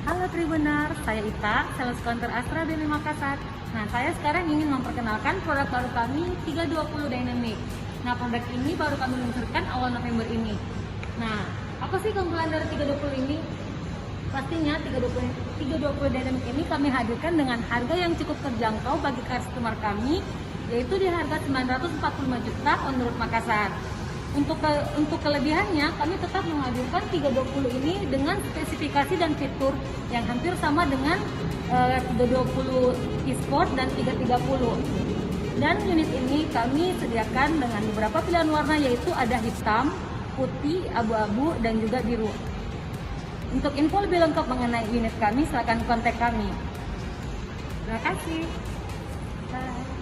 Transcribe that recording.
Halo Tribunar, saya Ita, sales counter Astra Demi Makassar. Nah, saya sekarang ingin memperkenalkan produk baru kami 320 Dynamic. Nah, produk ini baru kami luncurkan awal November ini. Nah, apa sih keunggulan dari 320 ini? Pastinya 320 Dynamic ini kami hadirkan dengan harga yang cukup terjangkau bagi customer kami, yaitu di harga 945 juta on road Makassar. Untuk kelebihannya, kami tetap menghadirkan 320 ini dengan spesifikasi dan fitur yang hampir sama dengan 320 e-sport dan 330. Dan unit ini kami sediakan dengan beberapa pilihan warna, yaitu ada hitam, putih, abu-abu, dan juga biru. Untuk info lebih lengkap mengenai unit kami, silakan kontak kami. Terima kasih. Bye.